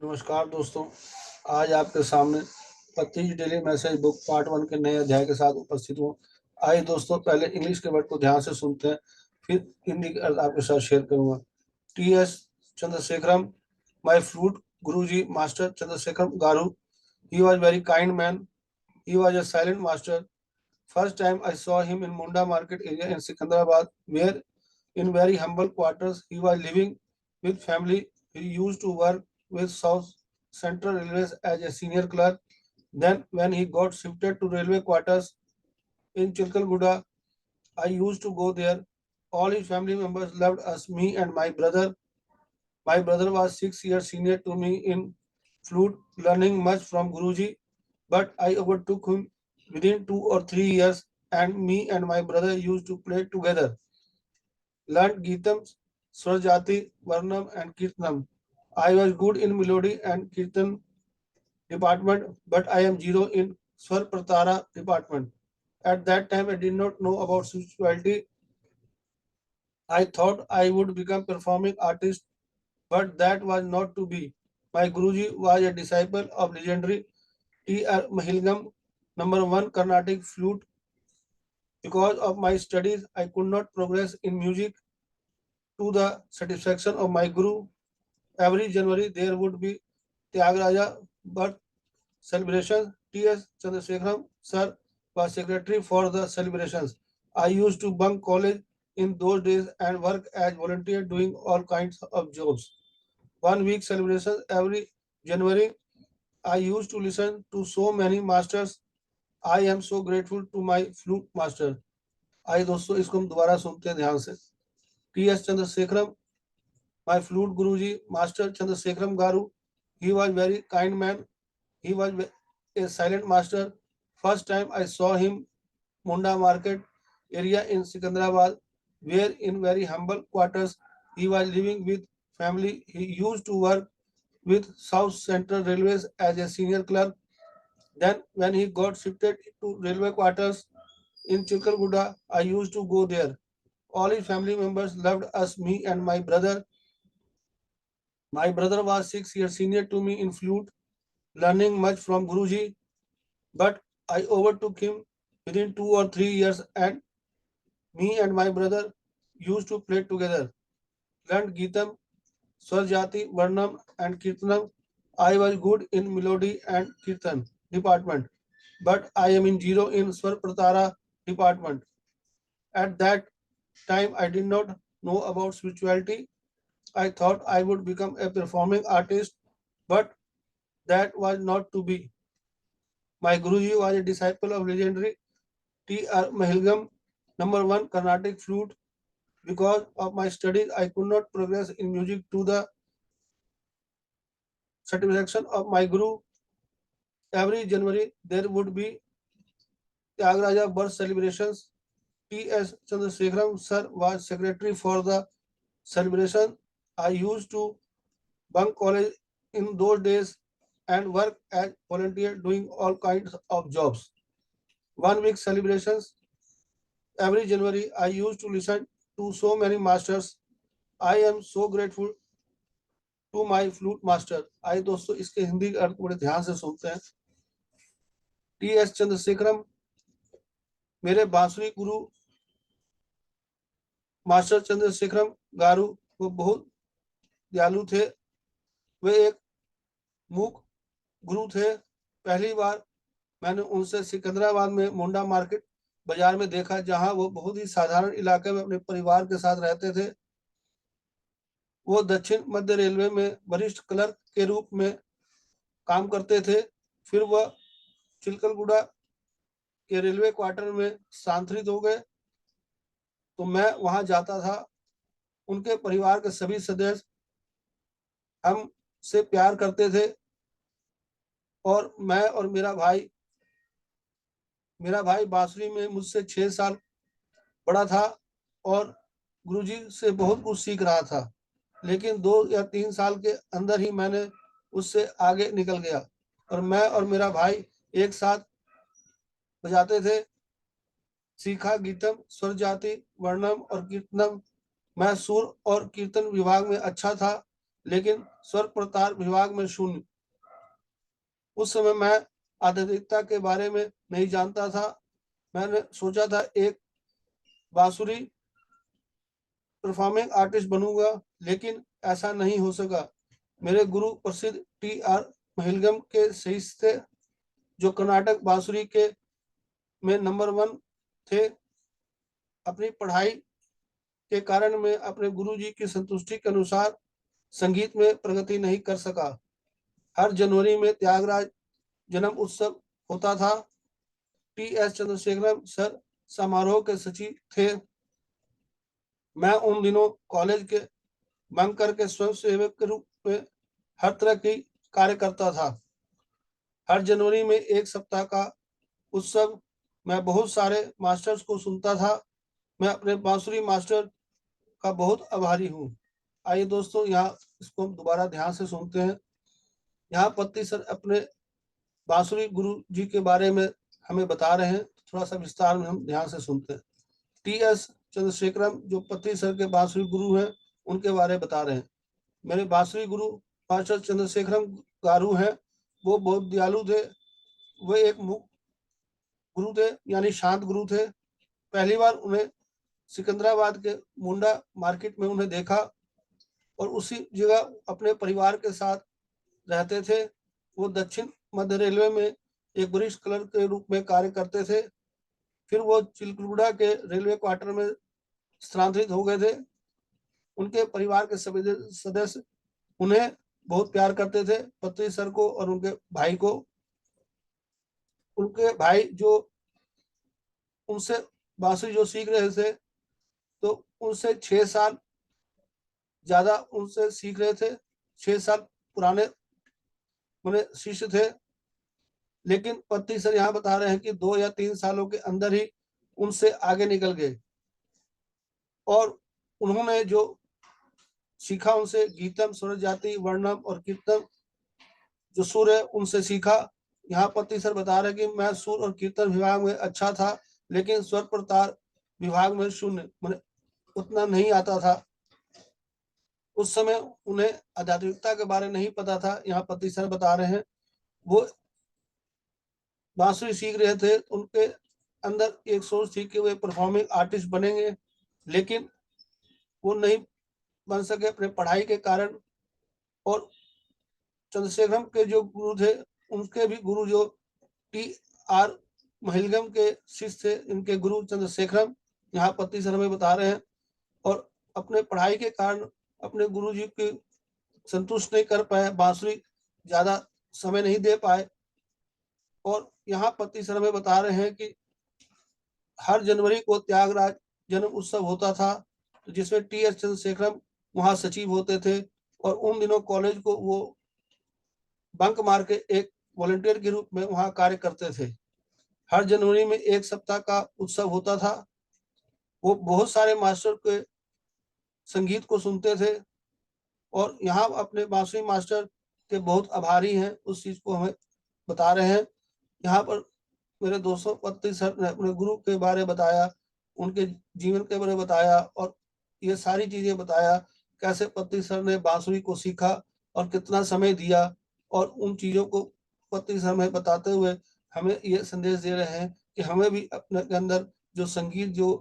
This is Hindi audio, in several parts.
नमस्कार दोस्तों। आज आपके सामने पत्तीज डेली मैसेज बुक पार्ट 1 के नए अध्याय के साथ उपस्थित हूँ। आइए दोस्तों, पहले इंग्लिश के वर्ड को ध्यान से सुनते हैं, फिर हिंदी के अर्थ आपके साथ शेयर करूंगा। T S Chandrasekharam, my flute guruji master Chandrasekharam garu. He was very kind man. He was a silent master. First time I saw him in Munda Market area in Secunderabad, where in very humble quarters he was living with family. He used to work with South Central Railways as a senior clerk. Then, when he got shifted to railway quarters in Chilkalguda, I used to go there. All his family members loved us, me and my brother. My brother was 6 years senior to me in flute, learning much from Guruji, but I overtook him within 2 or 3 years, and me and my brother used to play together. Learned Geetam, Swarjati, Varnam, and Kirtanam. I was good in melody and Kirtan department, but I am zero in Swar Pratara department. At that time, I did not know about spirituality. I thought I would become performing artist, but that was not to be. My Guruji was a disciple of legendary T.R. Mahilgam, number one Carnatic flute. Because of my studies, I could not progress in music to the satisfaction of my Guru. Every January, there would be Tyagaraja birth celebration. T.S. Chandrasekharam sir was secretary for the celebrations. I used to bunk college in those days and work as volunteer doing all kinds of jobs. 1 week celebrations every January. I used to listen to so many masters. I am so grateful to my flute master. आइए दोस्तों, इसको हम दोबारा सुनते हैं ध्यान से। T S Chandrasekharam, my flute guruji master Chandrasekharam garu. He was very kind man. He was a silent master. First time I saw him Munda Market area in Secunderabad, where in very humble quarters he was living with family. He used to work with South Central Railways as a senior clerk. Then, when he got shifted to railway quarters in Chilkalguda, I used to go there. All his family members loved us, me and my brother. My brother was 6 years senior to me in flute, learning much from Guruji, but I overtook him within 2 or 3 years, and me and my brother used to play together. Learned Geetam, Swarjati, Varnam, and Kirtanam. I was good in melody and Kirtan department, but I am in zero in Swar Pratara department. At that time, I did not know about spirituality. I thought I would become a performing artist, but that was not to be. My Guruji was a disciple of legendary T.R. Mahilgam, number one Carnatic flute. Because of my studies, I could not progress in music to the satisfaction of my Guru. Every January, there would be Tyagaraja birth celebrations. T.S. Chandrasekharam sir was secretary for the celebration. I used to bunk college in those days and work as volunteer doing all kinds of jobs. 1 week celebrations every January. I used to listen to so many masters. I am so grateful to my flute master. आइए दोस्तों, इसके हिंदी के अर्थ बड़े ध्यान से सुनते हैं। टी एस चंद्रशेखरम मेरे बांसुरी गुरु मास्टर चंद्रशेखरम गारू वो बहुत दयालु थे। वे एक मूक गुरु थे। पहली बार मैंने उनसे सिकंदराबाद में मुंडा मार्केट बाजार में देखा, जहां वो बहुत ही साधारण इलाके में अपने परिवार के साथ रहते थे। वो दक्षिण मध्य रेलवे में वरिष्ठ क्लर्क के रूप में काम करते थे। फिर वह चिलकलगुड़ा के रेलवे क्वार्टर में स्थानांतरित हो गए, तो मैं वहां जाता था। उनके परिवार के सभी सदस्य हम से प्यार करते थे, और मैं और मेरा भाई बांसुरी में मुझसे 6 साल बड़ा था और गुरुजी से बहुत कुछ सीख रहा था। लेकिन 2 या 3 साल के अंदर ही मैंने उससे आगे निकल गया, और मैं और मेरा भाई एक साथ बजाते थे। सीखा गीतम, स्वर जाति, वर्णम और कीर्तनम। मैं सुर और कीर्तन विभाग में अच्छा था, लेकिन स्वर प्रतार विभाग में शून्य। उस समय मैं आध्यात्मिकता के बारे में नहीं जानता था। मैंने सोचा था एक बांसुरी परफॉर्मिंग आर्टिस्ट बनूंगा, लेकिन ऐसा नहीं हो सका। मेरे गुरु प्रसिद्ध टी.आर. महिलगम के शिष्य थे, जो कर्नाटक बांसुरी के में नंबर 1 थे। अपनी पढ़ाई के कारण मैं अपने गुरुजी की संतुष्टि के अनुसार संगीत में प्रगति नहीं कर सका। हर जनवरी में त्यागराज जन्म उत्सव होता था। टी.एस. चंद्रशेखरम सर समारोह के सचिव थे। मैं उन दिनों कॉलेज के बंक करके स्वयं सेवक के रूप में हर तरह की कार्य करता था। हर जनवरी में एक सप्ताह का उत्सव मैं बहुत सारे मास्टर्स को सुनता था। मैं अपने बांसुरी मास्टर का बहुत आभारी हूँ। आइए दोस्तों, यहाँ इसको हम दोबारा ध्यान से सुनते हैं। यहाँ पत्ती सर अपने बांसुरी गुरु जी के बारे में हमें बता रहे हैं। थोड़ा सा विस्तार में हम ध्यान से सुनते हैं। टी.एस. चंद्रशेखरम जो पत्ती सर के बांसुरी गुरु हैं, उनके बारे में बता रहे हैं। मेरे बांसुरी गुरु मास्टर चंद्रशेखरम गारू हैं। वो बहुत दयालु थे। वे एक गुरु थे, यानी शांत गुरु थे। पहली बार उन्हें सिकंदराबाद के मुंडा मार्केट में उन्हें देखा और उसी जगह अपने परिवार के साथ रहते थे। वो दक्षिण मध्य रेलवे में एक वरिष्ठ क्लर्क के रूप में कार्य करते थे। फिर वो चिलकुड़ा के रेलवे क्वार्टर में स्थानांतरित हो गए थे। उनके परिवार के सभी सदस्य उन्हें बहुत प्यार करते थे, पत्री सर को और उनके भाई को। उनके भाई जो उनसे बांसुरी जो सीख रहे थे, तो उनसे 6 साल ज्यादा उनसे सीख रहे थे। 6 साल पुराने उन्हें शिष्य थे। लेकिन पत्ती सर यहाँ बता रहे हैं कि 2 या 3 सालों के अंदर ही उनसे आगे निकल गए और उन्होंने जो सीखा उनसे गीतम, स्वर जाति, वर्णम और कीर्तन जो सुर है उनसे सीखा। यहाँ पत्ती सर बता रहे कि मैं सुर और कीर्तन विभाग में अच्छा था, लेकिन स्वर प्रतार विभाग में शून्य, मैंने उतना नहीं आता था। उस समय उन्हें आध्यात्मिकता के बारे में नहीं पता था। यहाँ पत्ती सर बता रहे हैं वो बांसुरी सीख रहे थे, उनके अंदर एक सोच थी कि वे परफॉर्मिंग आर्टिस्ट बनेंगे, लेकिन वो नहीं बन सके अपने पढ़ाई के कारण। और चंद्रशेखरम के जो गुरु थे, उनके भी गुरु जो टी.आर. महिलगम के शिष्य थे, इनके गुरु चंद्रशेखरम यहाँ पत्ती सर हमें बता रहे हैं। और अपने पढ़ाई के कारण अपने गुरु जी की संतुष्ट नहीं कर पाए, बांसुरी ज्यादा समय नहीं दे पाए। और यहाँ पत्ती सर हमें बता रहे हैं कि हर जनवरी को त्यागराज जन्म उत्सव होता था, जिसमें टी.एस. चंद्रशेखरम वहां सचिव होते थे। और उन दिनों कॉलेज को वो बंक मार के एक वॉलंटियर के रूप में वहां कार्य करते थे। हर जनवरी में एक सप्ताह का उत्सव होता था। वो बहुत सारे मास्टर के संगीत को सुनते थे और यहाँ अपने बांसुरी मास्टर के बहुत आभारी हैं। उस चीज को हमें बता रहे हैं। यहाँ पर मेरे दोस्तों पत्ती सर ने अपने गुरु के बारे में बताया, उनके जीवन के बारे में बताया और ये सारी चीजें बताया, कैसे पत्ती सर ने बांसुरी को सीखा और कितना समय दिया। और उन चीजों को पत्ती सर में बताते हुए हमें ये संदेश दे रहे हैं कि हमें भी अपने के अंदर जो संगीत, जो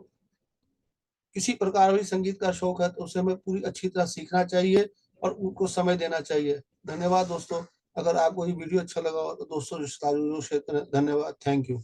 किसी प्रकार भी संगीत का शौक है, तो उसे हमें पूरी अच्छी तरह सीखना चाहिए और उनको समय देना चाहिए। धन्यवाद दोस्तों। अगर आपको ये वीडियो अच्छा लगा हो तो दोस्तों रिश्ता जरूर शेयर करें। धन्यवाद। Thank you.